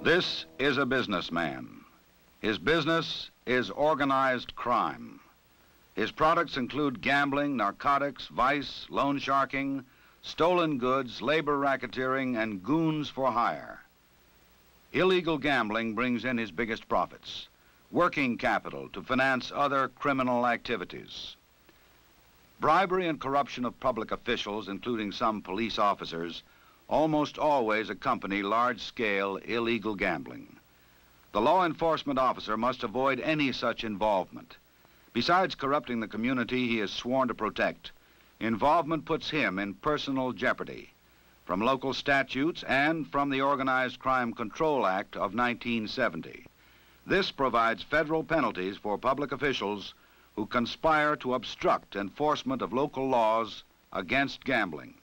This is a businessman. His business is organized crime. His products include gambling, narcotics, vice, loan sharking, stolen goods, labor racketeering, and goons for hire. Illegal gambling brings in his biggest profits, working capital to finance other criminal activities. Bribery and corruption of public officials, including some police officers, almost always accompany large-scale illegal gambling. The law enforcement officer must avoid any such involvement. Besides corrupting the community he is sworn to protect, involvement puts him in personal jeopardy from local statutes and from the Organized Crime Control Act of 1970. This provides federal penalties for public officials who conspire to obstruct enforcement of local laws against gambling.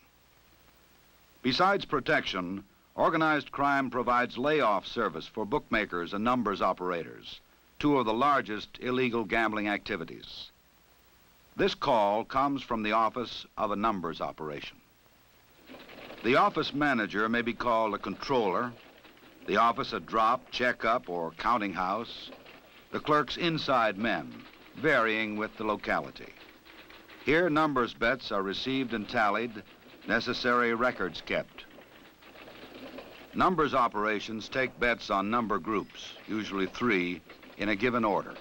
Besides protection, organized crime provides layoff service for bookmakers and numbers operators, two of the largest illegal gambling activities. This call comes from the office of a numbers operation. The office manager may be called a controller, the office a drop, checkup, or counting house, the clerk's inside men, varying with the locality. Here, numbers bets are received and tallied, necessary records kept. Numbers operations take bets on number groups, usually 3, in a given order.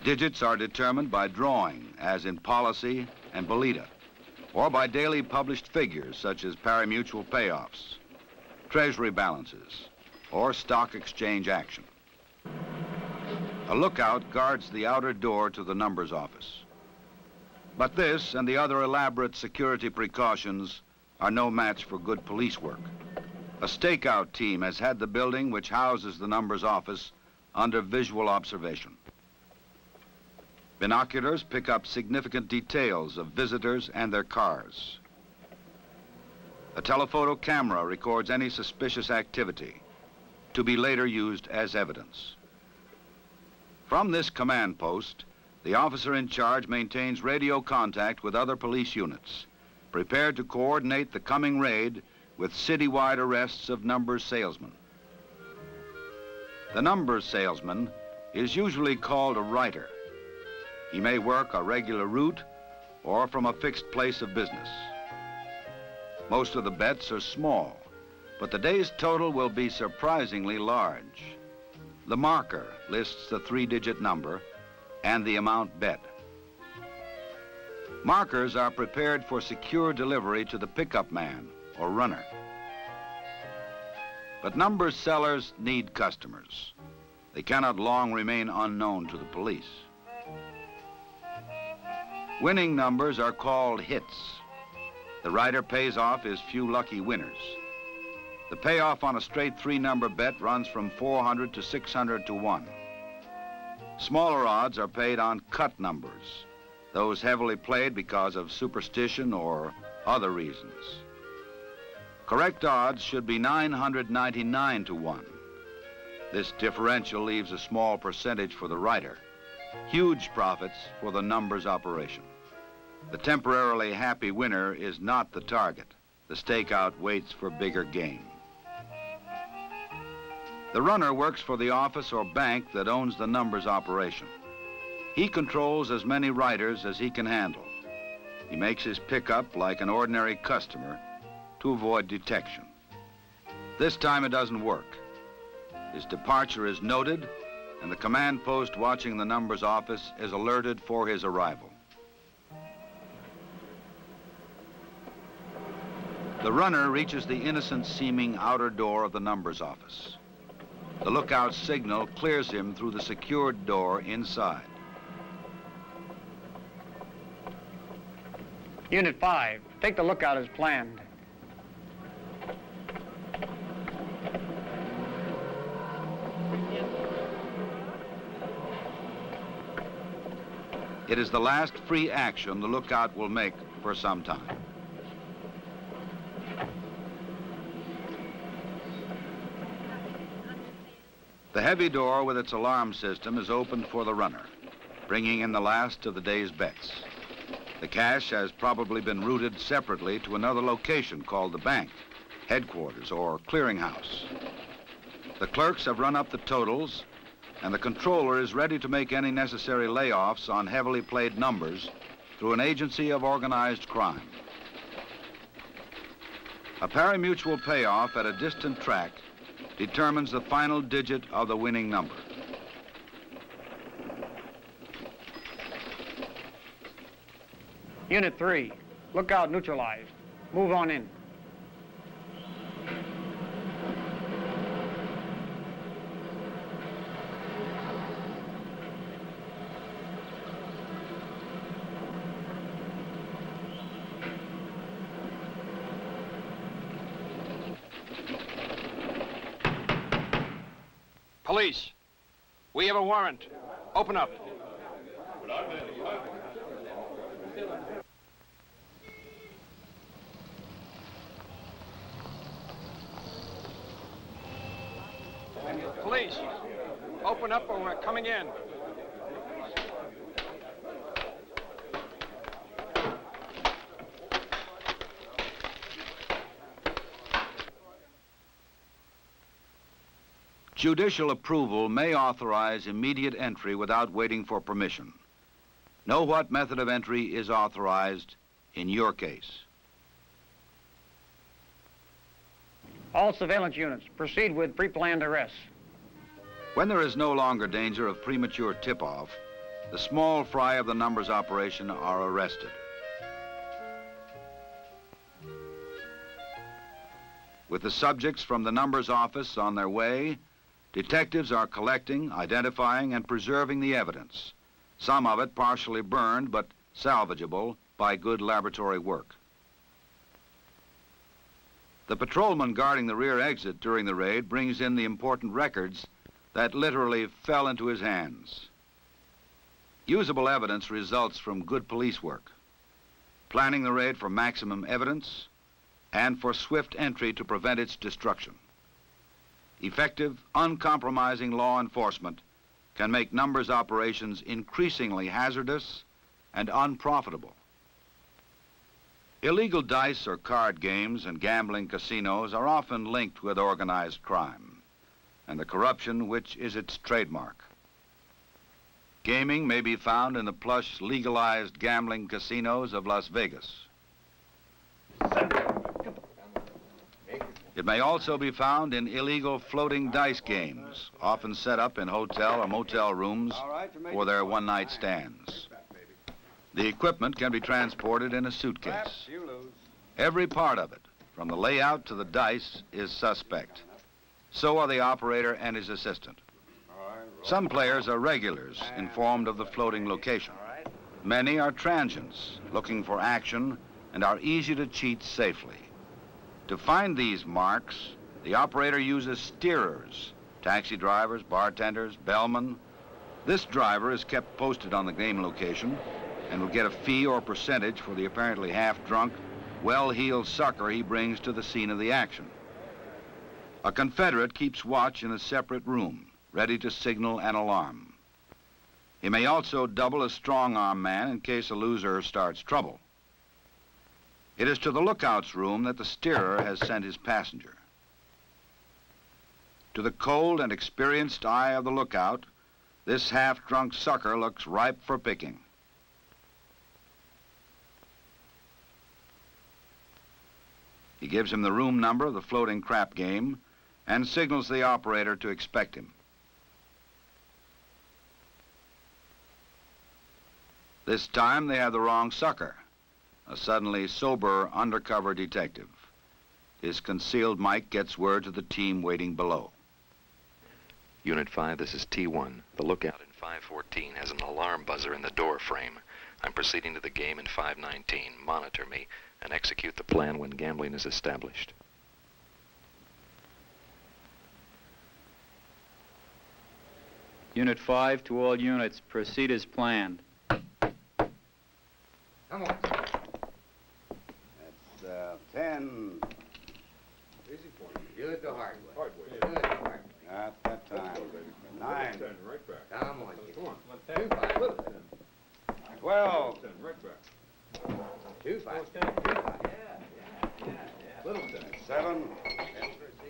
Digits are determined by drawing, as in policy and bolita, or by daily published figures such as pari-mutuel payoffs, treasury balances, or stock exchange action. A lookout guards the outer door to the numbers office. But this and the other elaborate security precautions are no match for good police work. A stakeout team has had the building which houses the numbers office under visual observation. Binoculars pick up significant details of visitors and their cars. A telephoto camera records any suspicious activity to be later used as evidence. From this command post, the officer in charge maintains radio contact with other police units, prepared to coordinate the coming raid with citywide arrests of numbers salesmen. The numbers salesman is usually called a writer. He may work a regular route or from a fixed place of business. Most of the bets are small, but the day's total will be surprisingly large. The marker lists the 3-digit number and the amount bet. Markers are prepared for secure delivery to the pickup man or runner. But numbers sellers need customers. They cannot long remain unknown to the police. Winning numbers are called hits. The writer pays off his few lucky winners. The payoff on a straight 3-number bet runs from 400 to 600 to 1. Smaller odds are paid on cut numbers, those heavily played because of superstition or other reasons. Correct odds should be 999 to 1. This differential leaves a small percentage for the writer, huge profits for the numbers operation. The temporarily happy winner is not the target. The stakeout waits for bigger game. The runner works for the office or bank that owns the numbers operation. He controls as many writers as he can handle. He makes his pickup like an ordinary customer to avoid detection. This time it doesn't work. His departure is noted, and the command post watching the numbers office is alerted for his arrival. The runner reaches the innocent-seeming outer door of the numbers office. The lookout's signal clears him through the secured door inside. Unit 5, take the lookout as planned. It is the last free action the lookout will make for some time. The heavy door with its alarm system is opened for the runner, bringing in the last of the day's bets. The cash has probably been routed separately to another location called the bank, headquarters, or clearinghouse. The clerks have run up the totals, and the controller is ready to make any necessary layoffs on heavily played numbers through an agency of organized crime. A pari-mutuel payoff at a distant track determines the final digit of the winning number. Unit 3, lookout neutralized. Move on in. Police, we have a warrant. Open up. Police, open up or we're coming in. Judicial approval may authorize immediate entry without waiting for permission. Know what method of entry is authorized in your case. All surveillance units, proceed with pre-planned arrests. When there is no longer danger of premature tip-off, the small fry of the numbers operation are arrested. With the subjects from the numbers office on their way, detectives are collecting, identifying, and preserving the evidence, some of it partially burned but salvageable by good laboratory work. The patrolman guarding the rear exit during the raid brings in the important records that literally fell into his hands. Usable evidence results from good police work, planning the raid for maximum evidence and for swift entry to prevent its destruction. Effective, uncompromising law enforcement can make numbers operations increasingly hazardous and unprofitable. Illegal dice or card games and gambling casinos are often linked with organized crime and the corruption which is its trademark. Gaming may be found in the plush, legalized gambling casinos of Las Vegas. It may also be found in illegal floating dice games, often set up in hotel or motel rooms for their one-night stands. The equipment can be transported in a suitcase. Every part of it, from the layout to the dice, is suspect. So are the operator and his assistant. Some players are regulars, informed of the floating location. Many are transients, looking for action, and are easy to cheat safely. To find these marks, the operator uses steerers, taxi drivers, bartenders, bellmen. This driver is kept posted on the game location and will get a fee or percentage for the apparently half-drunk, well-heeled sucker he brings to the scene of the action. A confederate keeps watch in a separate room, ready to signal an alarm. He may also double as strong-arm man in case a loser starts trouble. It is to the lookout's room that the steerer has sent his passenger. To the cold and experienced eye of the lookout, this half-drunk sucker looks ripe for picking. He gives him the room number of the floating crap game and signals the operator to expect him. This time they have the wrong sucker, a suddenly sober undercover detective. His concealed mic gets word to the team waiting below. Unit 5, this is T1. The lookout in 514 has an alarm buzzer in the door frame. I'm proceeding to the game in 519. Monitor me and execute the plan when gambling is established. Unit 5 to all units, proceed as planned. Come on. That's 10. Easy for you. Do it the hard way. Hard way. Do it the hard way. Not that time. 9. 10, right back. Come on. Come on. 2 5. Little 10. 12. 10, right back. 2 5. 2 5. Little 10. 7.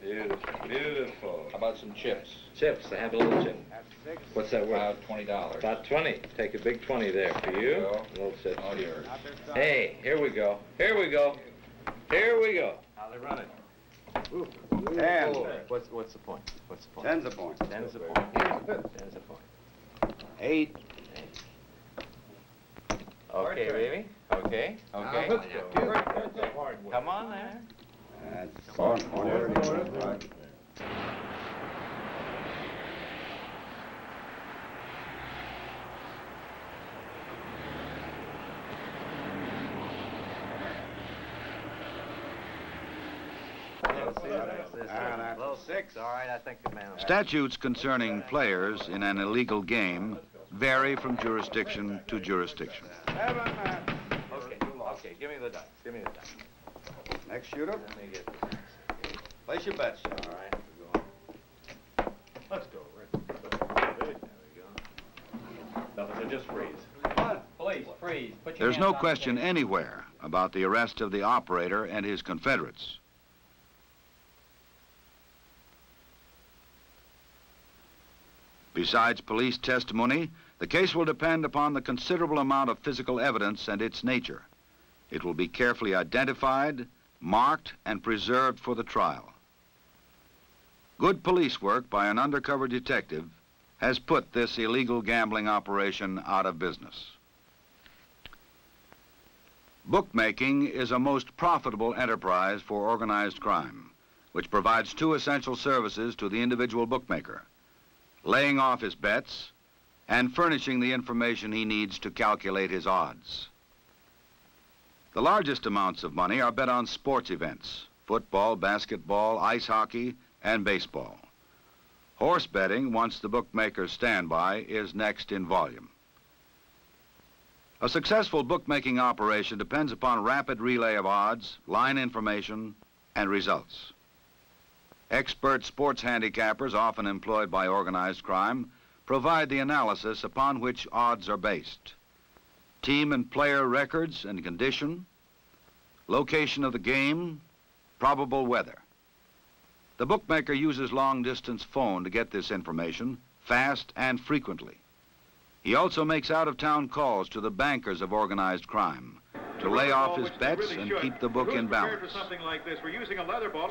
Beautiful, beautiful. How about some chips? Chips, I have a little chip. That's 6. What's that worth? About $20. About 20. Take a big 20 there for you. Go. A little chip. All yours. Hey, here we go. Here we go. Here we go. How they run it? 10. What's the point? What's the point? 10's a point. 10's the point. 10's the point. 8. Okay, baby. Okay. Okay. Let's go. Come on there. That's 4. That's 6. All right, I think the man. Statutes concerning players in an illegal game vary from jurisdiction to jurisdiction. 7, Matt. Okay. Okay. Give me the dice. Give me the dice. Next shooter. Let me get the dice. Place your bets. All right. We're going. Let's go, Rick. There we go. Nothing. So just freeze. Come on. Police, freeze. Put your There's hands no on the question table. anywhere about the arrest of the operator and his confederates. Besides police testimony, the case will depend upon the considerable amount of physical evidence and its nature. It will be carefully identified, marked, and preserved for the trial. Good police work by an undercover detective has put this illegal gambling operation out of business. Bookmaking is a most profitable enterprise for organized crime, which provides 2 essential services to the individual bookmaker: laying off his bets and furnishing the information he needs to calculate his odds. The largest amounts of money are bet on sports events: football, basketball, ice hockey, and baseball. Horse betting, once the bookmaker's standby, is next in volume. A successful bookmaking operation depends upon rapid relay of odds, line information, and results. Expert sports handicappers, often employed by organized crime, provide the analysis upon which odds are based: team and player records and condition, location of the game, probable weather. The bookmaker uses long-distance phone to get this information, fast and frequently. He also makes out-of-town calls to the bankers of organized crime to lay off his bets and keep the book in balance.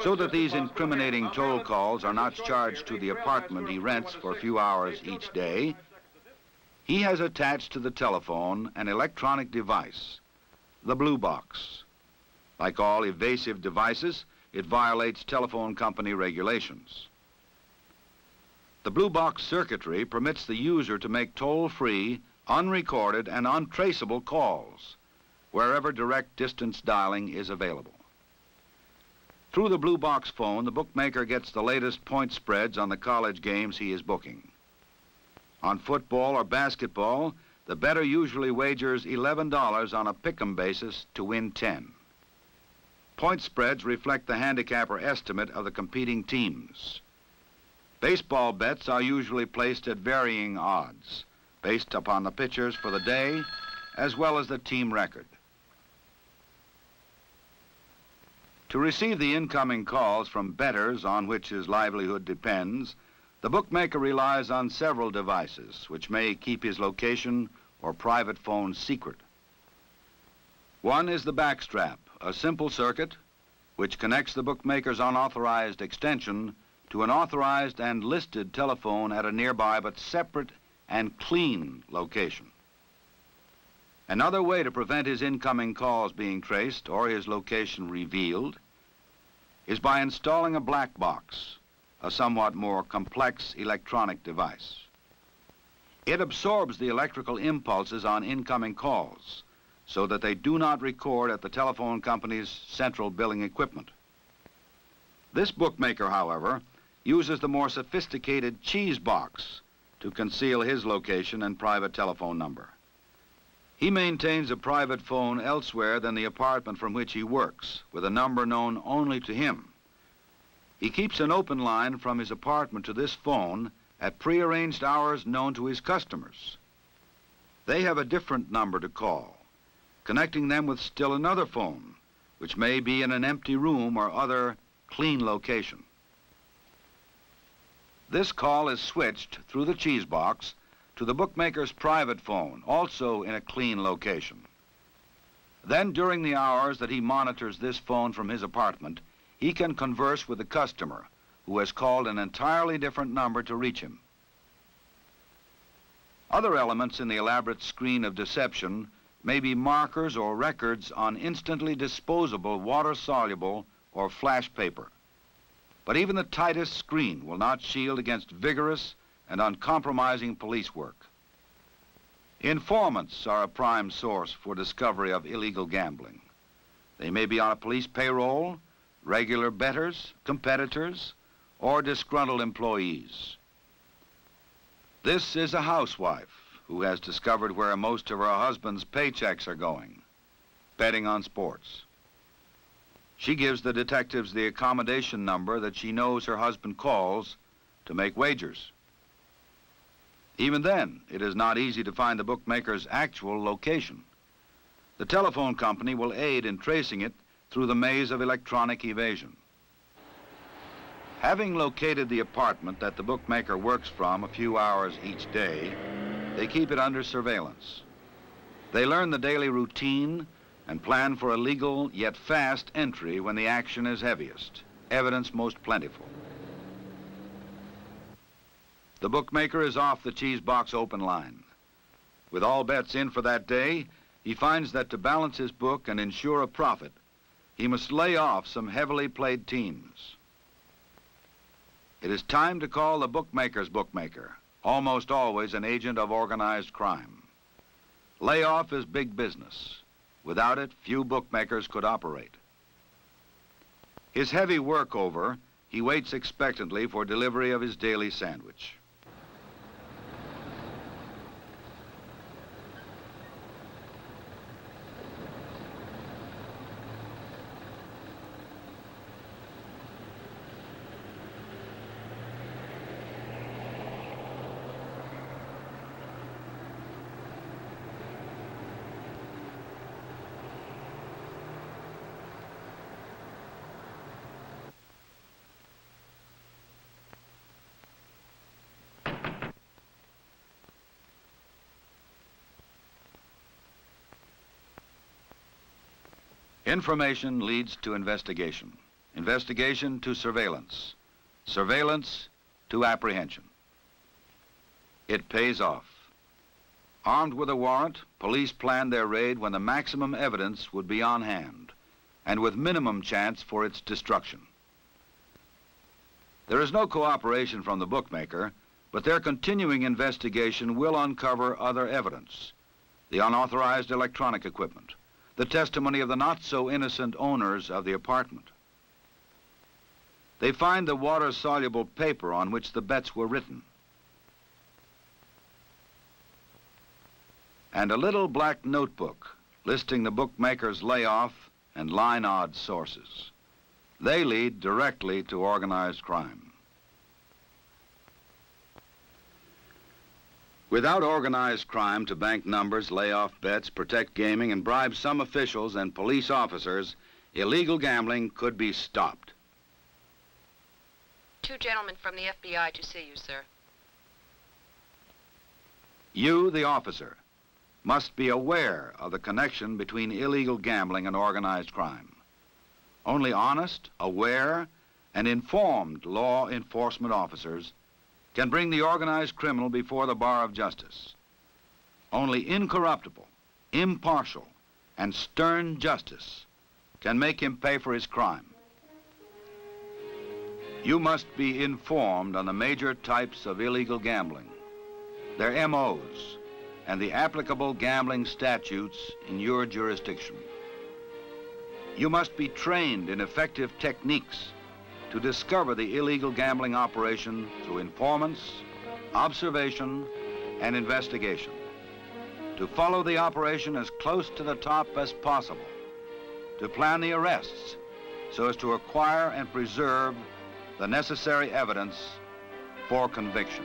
So that these incriminating toll calls are not charged to the apartment he rents for a few hours each day, he has attached to the telephone an electronic device, the blue box. Like all evasive devices, it violates telephone company regulations. The blue box circuitry permits the user to make toll-free, unrecorded, and untraceable calls wherever direct distance dialing is available. Through the blue box phone, the bookmaker gets the latest point spreads on the college games he is booking. On football or basketball, the bettor usually wagers $11 on a pick'em basis to win 10. Point spreads reflect the handicapper estimate of the competing teams. Baseball bets are usually placed at varying odds, based upon the pitchers for the day, as well as the team record. To receive the incoming calls from bettors on which his livelihood depends, the bookmaker relies on several devices which may keep his location or private phone secret. One is the backstrap, a simple circuit which connects the bookmaker's unauthorized extension to an authorized and listed telephone at a nearby but separate and clean location. Another way to prevent his incoming calls being traced or his location revealed is by installing a black box, a somewhat more complex electronic device. It absorbs the electrical impulses on incoming calls so that they do not record at the telephone company's central billing equipment. This bookmaker, however, uses the more sophisticated cheese box to conceal his location and private telephone number. He maintains a private phone elsewhere than the apartment from which he works, with a number known only to him. He keeps an open line from his apartment to this phone at prearranged hours known to his customers. They have a different number to call, connecting them with still another phone, which may be in an empty room or other clean location. This call is switched through the cheese box to the bookmaker's private phone, also in a clean location. Then, during the hours that he monitors this phone from his apartment, he can converse with the customer, who has called an entirely different number to reach him. Other elements in the elaborate screen of deception may be markers or records on instantly disposable water-soluble or flash paper. But even the tightest screen will not shield against vigorous and uncompromising police work. Informants are a prime source for discovery of illegal gambling. They may be on a police payroll, regular bettors, competitors, or disgruntled employees. This is a housewife who has discovered where most of her husband's paychecks are going, betting on sports. She gives the detectives the accommodation number that she knows her husband calls to make wagers. Even then, it is not easy to find the bookmaker's actual location. The telephone company will aid in tracing it through the maze of electronic evasion. Having located the apartment that the bookmaker works from a few hours each day, they keep it under surveillance. They learn the daily routine and plan for a legal yet fast entry when the action is heaviest, evidence most plentiful. The bookmaker is off the cheese box open line. With all bets in for that day, he finds that to balance his book and ensure a profit, he must lay off some heavily played teams. It is time to call the bookmaker's bookmaker, almost always an agent of organized crime. Layoff is big business. Without it, few bookmakers could operate. His heavy work over, he waits expectantly for delivery of his daily sandwich. Information leads to investigation. Investigation to surveillance. Surveillance to apprehension. It pays off. Armed with a warrant, police planned their raid when the maximum evidence would be on hand, and with minimum chance for its destruction. There is no cooperation from the bookmaker, but their continuing investigation will uncover other evidence: the unauthorized electronic equipment, the testimony of the not-so-innocent owners of the apartment. They find the water-soluble paper on which the bets were written, and a little black notebook listing the bookmaker's layoff and line odds sources. They lead directly to organized crime. Without organized crime to bank numbers, lay off bets, protect gaming, and bribe some officials and police officers, illegal gambling could be stopped. 2 gentlemen from the FBI to see you, sir. You, the officer, must be aware of the connection between illegal gambling and organized crime. Only honest, aware, and informed law enforcement officers can bring the organized criminal before the bar of justice. Only incorruptible, impartial, and stern justice can make him pay for his crime. You must be informed on the major types of illegal gambling, their MOs, and the applicable gambling statutes in your jurisdiction. You must be trained in effective techniques to discover the illegal gambling operation through informants, observation, and investigation. To follow the operation as close to the top as possible. To plan the arrests so as to acquire and preserve the necessary evidence for conviction.